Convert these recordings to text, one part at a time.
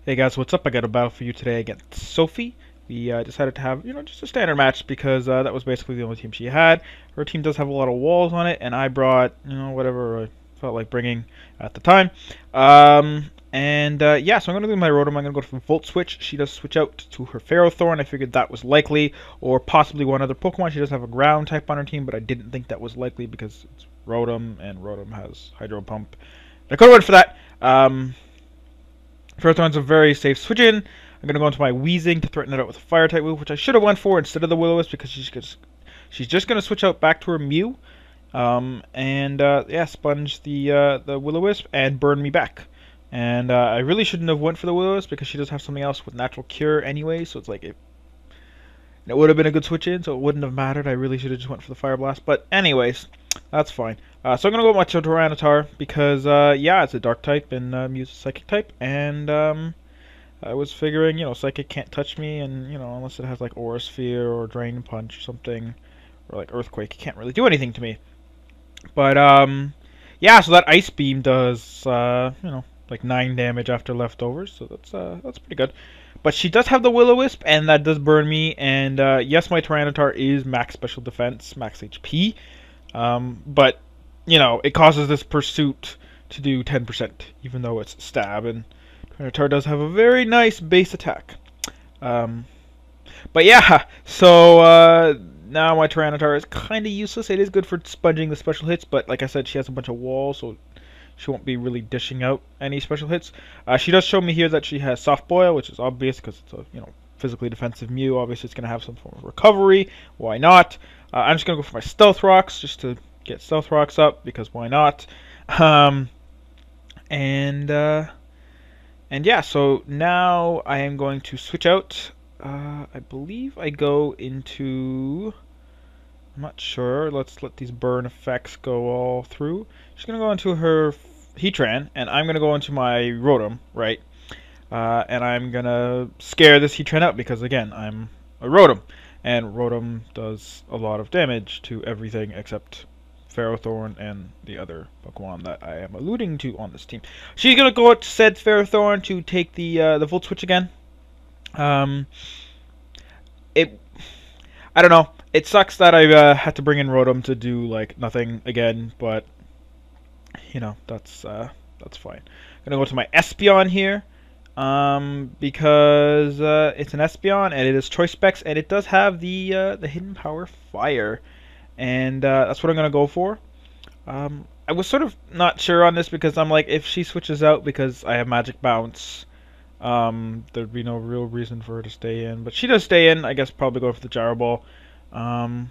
Hey guys, what's up? I got a battle for you today against Sophie. We decided to have, just a standard match because that was basically the only team she had. Her team does have a lot of walls on it, and I brought, whatever I felt like bringing at the time. Yeah, so I'm going to do my Rotom. I'm going to go for Volt Switch. She does switch out to her Ferrothorn. I figured that was likely, or possibly one other Pokemon. She does have a Ground type on her team, but I didn't think that was likely because it's Rotom, and Rotom has Hydro Pump. I could have went for that. Ferrothorn's a very safe switch in. I'm going to go into my Weezing to threaten it out with a Fire-type move, which I should have went for instead of the Will-O-Wisp because she's just going to switch out back to her Mew. Sponge the Will-O-Wisp and burn me back. And I really shouldn't have went for the Will-O-Wisp because she does have something else with Natural Cure anyway, so it's like it would have been a good switch in, so it wouldn't have mattered. I really should have just went for the Fire Blast. But anyways, that's fine. So I'm going to go with my Tyranitar because, it's a Dark type and Mew's a Psychic type. And I was figuring, Psychic can't touch me, and, unless it has, like, Aura Sphere or Drain Punch or something, or, like, Earthquake, it can't really do anything to me. But, so that Ice Beam does, like 9 damage after leftovers, so that's pretty good. But she does have the Will-O-Wisp, and that does burn me, and, yes, my Tyranitar is max special defense, max HP, but it causes this Pursuit to do 10%, even though it's Stab, and Tyranitar does have a very nice base attack. But yeah, so now my Tyranitar is kind of useless. It is good for sponging the special hits, but like I said, she has a bunch of walls, so she won't be really dishing out any special hits. She does show me here that she has Soft Boil, which is obvious because it's a physically defensive Mew. Obviously, it's going to have some form of recovery. Why not? I'm just going to go for my Stealth Rocks just to get Stealth Rocks up because why not? Yeah, so now I am going to switch out. I believe I go into... I'm not sure. Let's let these burn effects go all through. She's going to go into her Heatran, and I'm going to go into my Rotom, right? And I'm going to scare this Heatran out because, again, I'm a Rotom. And Rotom does a lot of damage to everything except Ferrothorn and the other Pokemon that I am alluding to on this team. She's going to go out to said Ferrothorn to take the Volt Switch again. I don't know. It sucks that I had to bring in Rotom to do like nothing again, but that's fine. I'm gonna go to my Espeon here, because it's an Espeon and it is Choice Specs and it does have the hidden power Fire, and that's what I'm gonna go for. I was sort of not sure on this because I'm like, if she switches out because I have Magic Bounce, there'd be no real reason for her to stay in, but she does stay in. I guess probably go for the Gyro Ball. I'm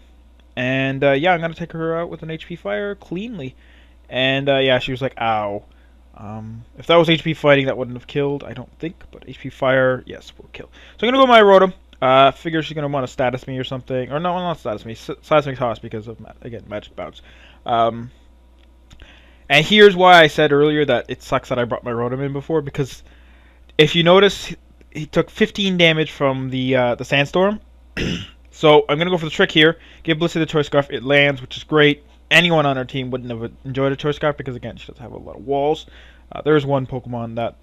gonna take her out with an HP Fire cleanly. And she was like, ow. If that was HP Fighting, that wouldn't have killed, I don't think, but HP Fire, yes, will kill. So I'm gonna go my Rotom. Figure she's gonna want to status me or something, or no, not status me, Seismic Toss because of again Magic Bounce. And here's why I said earlier that it sucks that I brought my Rotom in before, because if you notice, he took 15 damage from the Sandstorm. So I'm going to go for the trick here. Give Blissey the Choice Scarf. It lands, which is great. Anyone on our team wouldn't have enjoyed a Choice Scarf because, again, she does have a lot of walls. There's one Pokemon that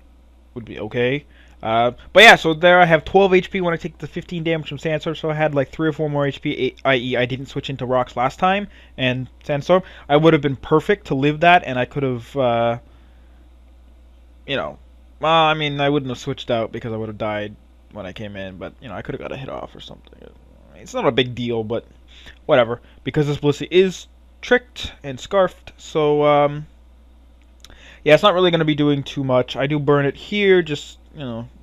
would be okay. But yeah, so there I have 12 HP when I take the 15 damage from Sandstorm. So I had like 3 or 4 more HP, i.e. I didn't switch into Rocks last time. And Sandstorm, I would have been perfect to live that. And I could have, I wouldn't have switched out because I would have died when I came in. But, I could have got a hit off or something. It's not a big deal, but whatever. Because this Blissey is tricked and scarfed, so it's not really going to be doing too much. I do burn it here, just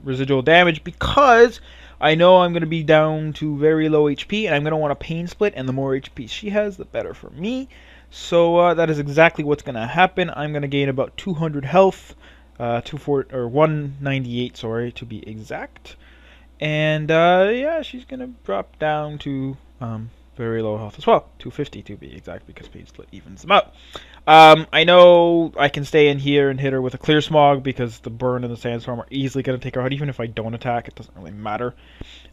residual damage, because I know I'm going to be down to very low HP, and I'm going to want a Pain Split, and the more HP she has, the better for me. So that is exactly what's going to happen. I'm going to gain about 200 health, 198, sorry, to be exact. And, she's going to drop down to very low health as well. 250 to be exact, because Pain Split evens them out. I know I can stay in here and hit her with a Clear Smog, because the Burn and the Sandstorm are easily going to take her out. Even if I don't attack, it doesn't really matter.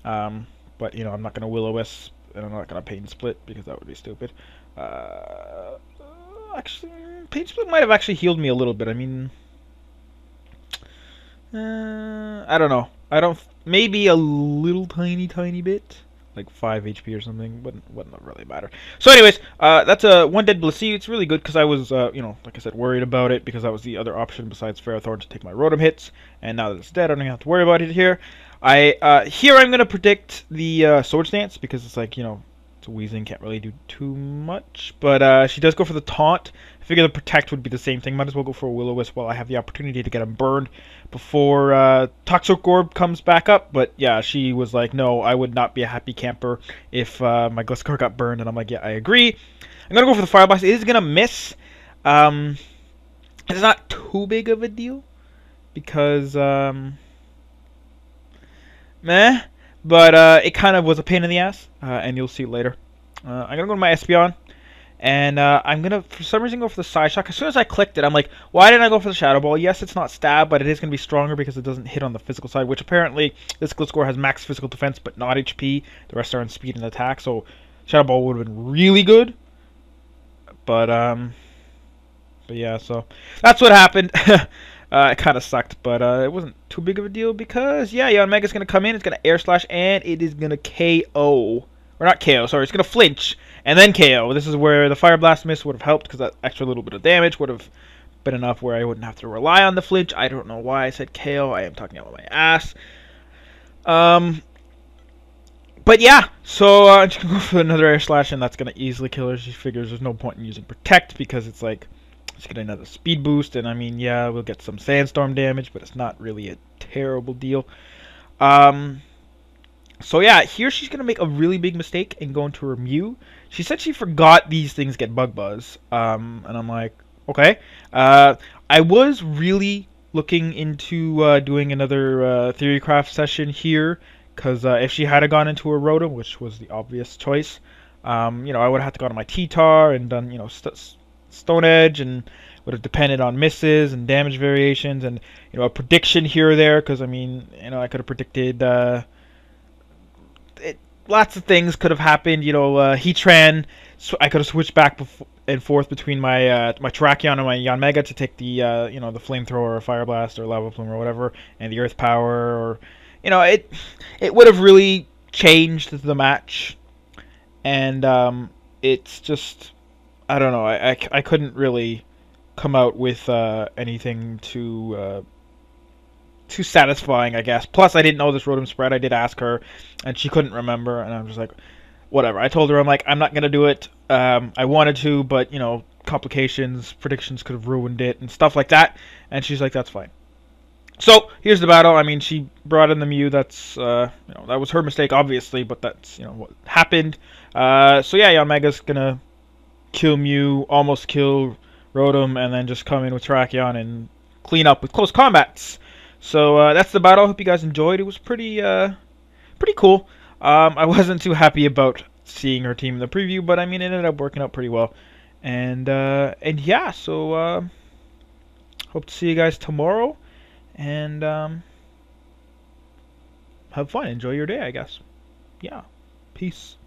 But, I'm not going to Will-O-Wisp, and I'm not going to Pain Split, because that would be stupid. Actually, Pain Split might have actually healed me a little bit. I mean... I don't know. I don't. Maybe a little tiny bit, like 5 HP or something. Wouldn't really matter. So, anyways, that's a one dead Blissey. It's really good because I was, like I said, worried about it because that was the other option besides Ferrothorn to take my Rotom hits. And now that it's dead, I don't have to worry about it here. Here I'm gonna predict the Sword Stance because it's like it's a Weezing, can't really do too much. But she does go for the taunt. I figure the protect would be the same thing. Might as well go for a Will-O-Wisp while I have the opportunity to get him burned before Toxic Orb comes back up. But yeah, she was like, no, I would not be a happy camper if my Gliscor got burned. And I'm like, yeah, I agree. I'm going to go for the Fire Blast. It is going to miss. It's not too big of a deal because, meh. But it kind of was a pain in the ass, and you'll see later. I'm going to go to my Espeon. And I'm going to, for some reason, go for the Side Shock. As soon as I clicked it, I'm like, why didn't I go for the Shadow Ball? Yes, it's not stab, but it is going to be stronger because it doesn't hit on the physical side, which apparently this Gliscor has max physical defense, but not HP. The rest are on speed and attack, so Shadow Ball would have been really good. But yeah, so that's what happened. It kind of sucked, but it wasn't too big of a deal because, yeah, Yanmega's going to come in, it's going to Air Slash, and it is going to KO. Or not KO, sorry, it's going to flinch and then KO. This is where the Fire Blast miss would have helped because that extra little bit of damage would have been enough where I wouldn't have to rely on the flinch. I don't know why I said KO. I am talking out of my ass. But yeah, so I'm just going to go for another Air Slash, and that's going to easily kill her. She figures there's no point in using Protect because it's like, it's getting another speed boost, and I mean, yeah, we'll get some Sandstorm damage, but it's not really a terrible deal. So yeah, here she's going to make a really big mistake and go into her Mew. She said she forgot these things get Bug Buzz, and I'm like, okay. I was really looking into doing another Theorycraft session here, because if she had gone into her Rotom, which was the obvious choice, I would have had to go to my T-Tar and done, Stone Edge, and would have depended on misses and damage variations and, a prediction here or there, because, I mean, I could have predicted... lots of things could have happened. Heatran. So I could have switched back and forth between my my Terrakion and my Yanmega to take the the Flamethrower or Fire Blast or Lava Plume or whatever, and the Earth Power, or it would have really changed the match, and it's just I don't know. I couldn't really come out with anything too satisfying, I guess. Plus, I didn't know this Rotom spread. I did ask her, and she couldn't remember, and I'm just like, whatever. I told her, I'm like, I'm not going to do it. I wanted to, but, complications, predictions could have ruined it, and stuff like that. And she's like, that's fine. So, here's the battle. I mean, she brought in the Mew. That's, that was her mistake, obviously, but that's, what happened. So, yeah, Yanmega's going to kill Mew, almost kill Rotom, and then just come in with Terrakion and clean up with close combats. So that's the battle. I hope you guys enjoyed. It was pretty cool. I wasn't too happy about seeing her team in the preview, but I mean, it ended up working out pretty well. And yeah, so hope to see you guys tomorrow, and have fun. Enjoy your day, I guess. Yeah, peace.